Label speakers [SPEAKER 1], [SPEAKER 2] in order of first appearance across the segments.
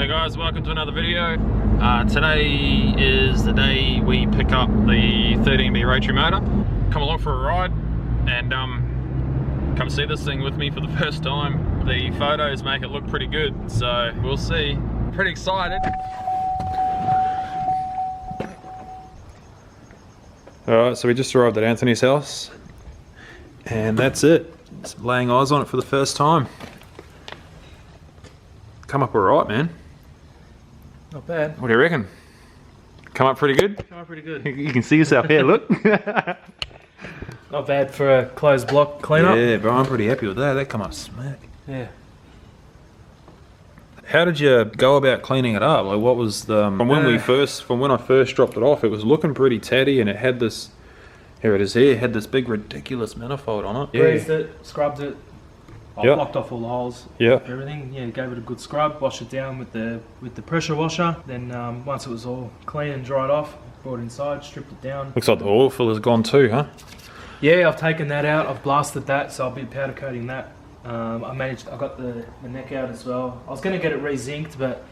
[SPEAKER 1] Hey guys, welcome to another video. Today is the day we pick up the 13B rotary motor. Come along for a ride and come see this thing with me for the first time. The photos make it look pretty good, so we'll see. Pretty excited. Alright, so we just arrived at Anthony's house and that's it. Just laying eyes on it for the first time. Come up alright, man.
[SPEAKER 2] Not bad.
[SPEAKER 1] What do you reckon? Come up pretty good?
[SPEAKER 2] Come up pretty good.
[SPEAKER 1] You can see yourself here, look.
[SPEAKER 2] Not bad for a closed block cleanup.
[SPEAKER 1] Yeah, but I'm pretty happy with that. That come up smack.
[SPEAKER 2] Yeah.
[SPEAKER 1] How did you go about cleaning it up? Like, what was the from when I first dropped it off? It was looking pretty tatty, and it had this. Here it is. Here, it had this big ridiculous manifold on it.
[SPEAKER 2] Greased it, scrubbed it. I blocked off all the holes.
[SPEAKER 1] Yeah.
[SPEAKER 2] Everything. Yeah, gave it a good scrub. Washed it down with the pressure washer. Then once it was all clean and dried off, brought it inside, stripped it down.
[SPEAKER 1] Looks like the oil filler's gone too, huh?
[SPEAKER 2] Yeah, I've taken that out. I've blasted that, so I'll be powder coating that. I got the neck out as well. I was going to get it re-zinced, but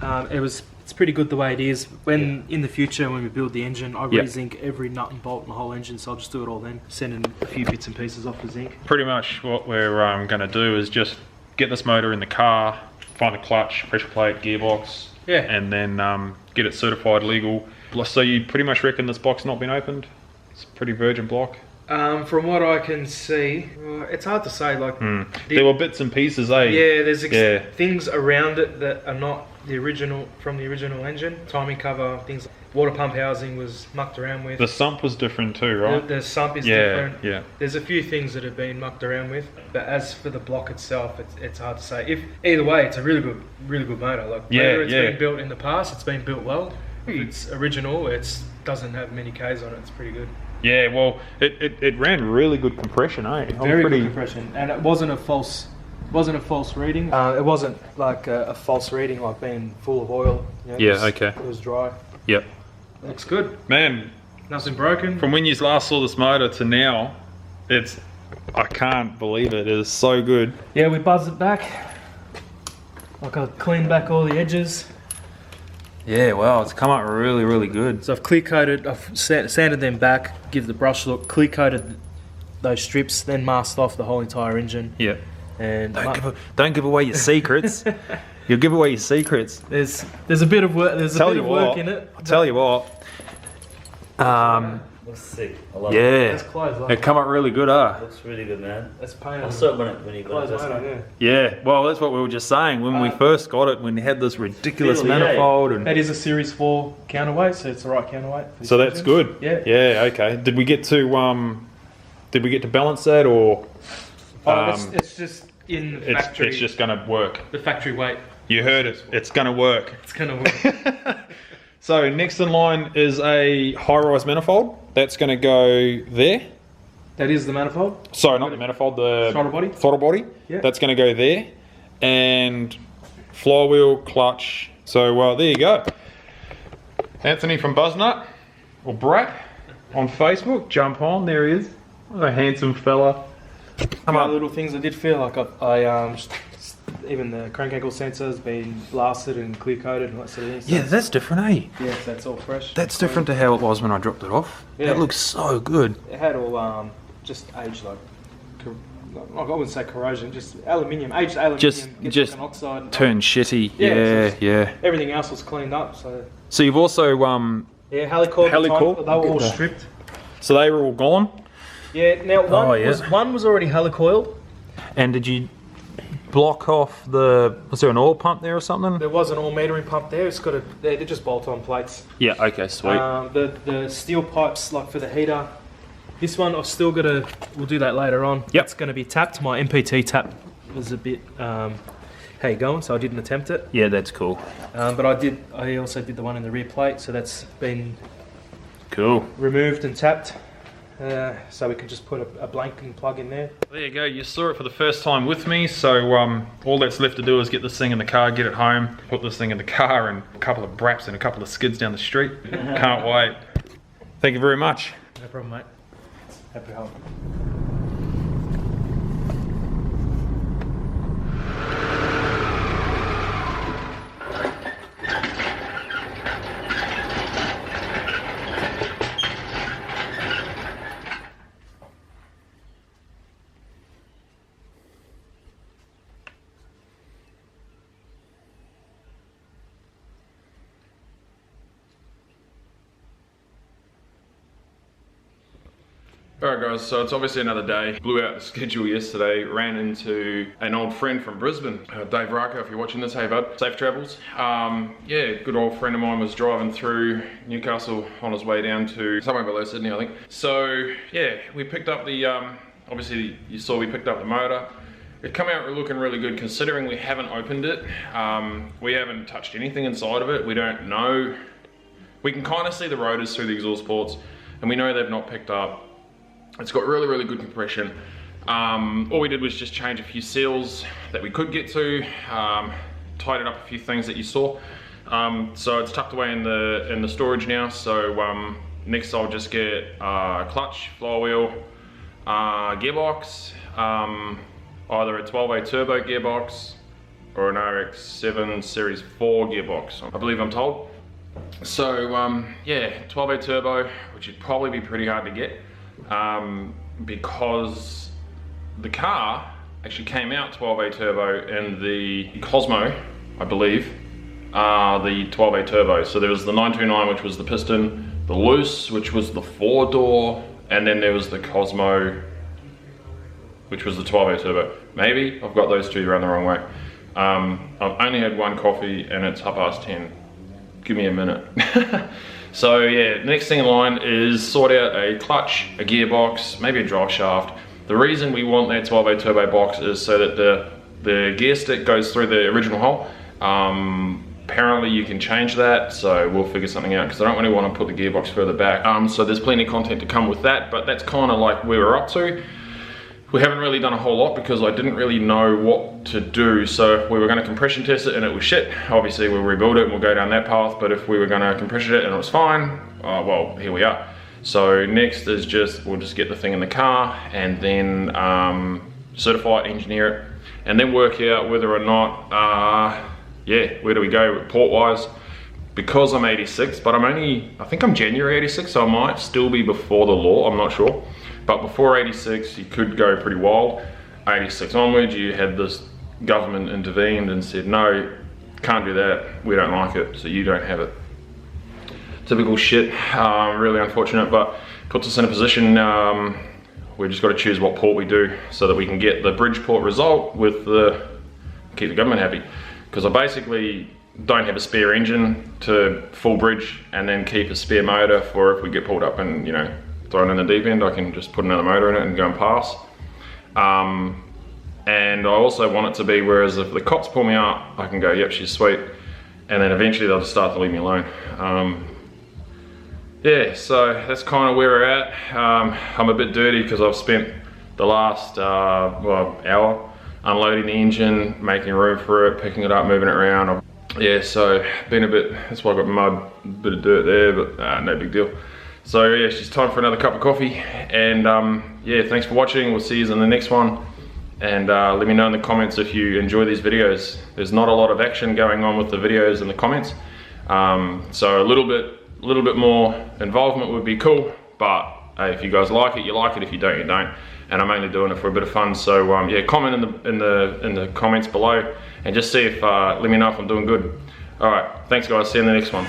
[SPEAKER 2] it's pretty good the way it is. In the future, when we build the engine, I re-zinc every nut and bolt in the whole engine, so I'll just do it all then. Sending a few bits and pieces off the zinc.
[SPEAKER 1] Pretty much what we're going to do is just get this motor in the car, find the clutch, pressure plate, gearbox, and then get it certified legal. So you pretty much reckon this box not been opened? It's a pretty virgin block.
[SPEAKER 2] From what I can see, it's hard to say. Like
[SPEAKER 1] there were bits and pieces, eh?
[SPEAKER 2] Yeah, there's things around it that are not the original from the original engine. Timing cover, things. Water pump housing was mucked around with.
[SPEAKER 1] The sump was different too, right?
[SPEAKER 2] The sump is different.
[SPEAKER 1] Yeah.
[SPEAKER 2] There's a few things that have been mucked around with, but as for the block itself, it's hard to say. If either way, it's a really good motor. Like whether it's been built in the past, it's been built well. If it's original, it doesn't have many Ks on it. It's pretty good.
[SPEAKER 1] Yeah, well, it ran really good compression, eh?
[SPEAKER 2] Very good compression, and it wasn't a false reading. It wasn't like a false reading, like being full of oil. You know,
[SPEAKER 1] okay.
[SPEAKER 2] It was dry.
[SPEAKER 1] Yep.
[SPEAKER 2] Looks good.
[SPEAKER 1] Man,
[SPEAKER 2] nothing broken.
[SPEAKER 1] From when you last saw this motor to now, I can't believe it. It is so good.
[SPEAKER 2] Yeah, we buzzed it back. Like I cleaned back all the edges.
[SPEAKER 1] Yeah, wow, it's come up really, really good.
[SPEAKER 2] So I've clear coated, I've sanded them back, give the brush look, clear coated those strips, then masked off the whole entire engine.
[SPEAKER 1] Yeah.
[SPEAKER 2] And
[SPEAKER 1] don't give away your secrets. You'll give away your secrets.
[SPEAKER 2] There's a bit of work. There's a bit of work in it.
[SPEAKER 1] I'll tell you what.
[SPEAKER 3] Looks sick. I love
[SPEAKER 1] yeah.
[SPEAKER 3] it.
[SPEAKER 2] That's close.
[SPEAKER 1] It come up really good, huh?
[SPEAKER 3] Looks really good, man.
[SPEAKER 2] That's pain.
[SPEAKER 3] I saw it when you got it.
[SPEAKER 1] Yeah, well, that's what we were just saying. When we first got it, when it had this ridiculous manifold. And
[SPEAKER 2] that is a Series 4 counterweight, so it's the right counterweight.
[SPEAKER 1] So that's good.
[SPEAKER 2] Yeah.
[SPEAKER 1] Yeah, okay. Did we get to balance that, or?
[SPEAKER 2] It's just in the factory.
[SPEAKER 1] It's just going to work.
[SPEAKER 2] The factory weight.
[SPEAKER 1] You heard it. It's going to work.
[SPEAKER 2] It's going to work.
[SPEAKER 1] So next in line is a high-rise manifold. That's going to go there.
[SPEAKER 2] That is the manifold?
[SPEAKER 1] Sorry, not the manifold, the
[SPEAKER 2] throttle body.
[SPEAKER 1] Yeah. That's going to go there. And flywheel, clutch. So there you go. Anthony from Buznut, or Brat, on Facebook. Jump on, there he is. What a handsome fella.
[SPEAKER 2] Little things I did feel like even the crank angle sensor has been blasted and clear coated and that sort of thing. So
[SPEAKER 1] yeah, that's different, eh?
[SPEAKER 2] Yeah, that's all fresh.
[SPEAKER 1] That's different to how it was when I dropped it off. Yeah. That looks so good.
[SPEAKER 2] It had all just aged like I wouldn't say corrosion, just aluminium, aged aluminium.
[SPEAKER 1] Just
[SPEAKER 2] like an oxide.
[SPEAKER 1] Turned shitty. Yeah.
[SPEAKER 2] Everything else was cleaned up.
[SPEAKER 1] So you've also
[SPEAKER 2] helicoil. They were all stripped.
[SPEAKER 1] So they were all gone.
[SPEAKER 2] Yeah. Now one was already helicoiled.
[SPEAKER 1] And did you block off was there an oil pump there or something?
[SPEAKER 2] There was an oil metering pump there. They're just bolt-on plates.
[SPEAKER 1] Yeah, okay, sweet.
[SPEAKER 2] The steel pipes, like for the heater. This one I've still got to, we'll do that later on.
[SPEAKER 1] Yep.
[SPEAKER 2] It's going to be tapped. My MPT tap was a bit, how you going? So I didn't attempt it.
[SPEAKER 1] Yeah, that's cool.
[SPEAKER 2] But I also did the one in the rear plate, so that's been
[SPEAKER 1] cool.
[SPEAKER 2] Removed and tapped. So we can just put a blanking plug in there. There
[SPEAKER 1] you go, you saw it for the first time with me, so all that's left to do is get this thing in the car, get it home, put this thing in the car, and a couple of braps and a couple of skids down the street. Can't wait. Thank you very much.
[SPEAKER 2] No problem, mate. Happy to help.
[SPEAKER 1] Alright guys, so it's obviously another day. Blew out the schedule yesterday, ran into an old friend from Brisbane, Dave Raka, if you're watching this, hey bud, safe travels. Yeah, good old friend of mine was driving through Newcastle on his way down to somewhere below Sydney, I think. So yeah, we picked up the, obviously you saw we picked up the motor. It come out looking really good considering we haven't opened it. We haven't touched anything inside of it. We don't know. We can kind of see the rotors through the exhaust ports and we know they've not picked up. It's got really, really good compression. All we did was just change a few seals that we could get to, tighten up a few things that you saw. So it's tucked away in the storage now. So next I'll just get clutch, flywheel, gearbox, either a 12A turbo gearbox or an RX-7 Series 4 gearbox, I believe I'm told. So yeah, 12A turbo, which would probably be pretty hard to get. Because the car actually came out 12A turbo in the Cosmo, I believe, the 12A turbo. So there was the 929, which was the piston, the Loose, which was the 4-door, and then there was the Cosmo, which was the 12A turbo. Maybe I've got those two around the wrong way. I've only had one coffee and it's 10:30. Give me a minute. So yeah, next thing in line is sort out a clutch, a gearbox, maybe a drive shaft. The reason we want that 12A turbo box is so that the gear stick goes through the original hole. Apparently you can change that, so we'll figure something out because I don't really want to put the gearbox further back. So there's plenty of content to come with that, but that's kind of like where we're up to. We haven't really done a whole lot because I didn't really know what to do. So if we were going to compression test it and it was shit, obviously we'll rebuild it and we'll go down that path. But if we were going to compression it and it was fine, well, here we are. So next is we'll just get the thing in the car and then certify it, engineer it, and then work out whether or not, yeah, where do we go port wise. Because I'm 86, but I think I'm January 86, so I might still be before the law, I'm not sure. But before 86, you could go pretty wild. 86 onwards, you had this government intervened and said, no, can't do that, we don't like it, so you don't have it. Typical shit, really unfortunate, but puts us in a position, we've just got to choose what port we do so that we can get the Bridgeport result with keep the government happy. Because I basically don't have a spare engine to full bridge and then keep a spare motor for if we get pulled up and, you know, thrown in the deep end, I can just put another motor in it and go and pass. And I also want it to be, whereas if the cops pull me out, I can go, yep, she's sweet. And then eventually they'll just start to leave me alone. Yeah, so that's kind of where we're at. I'm a bit dirty because I've spent the last hour unloading the engine, making room for it, picking it up, moving it around. Yeah, so been a bit, that's why I got mud, a bit of dirt there, but no big deal. So yeah, it's time for another cup of coffee, and yeah, thanks for watching. We'll see you in the next one, and let me know in the comments if you enjoy these videos. There's not a lot of action going on with the videos in the comments, so a little bit more involvement would be cool, but if you guys like it, you like it. If you don't, you don't. And I'm only doing it for a bit of fun, so yeah, comment in the comments below, and just see if let me know if I'm doing good. All right, thanks guys. See you in the next one.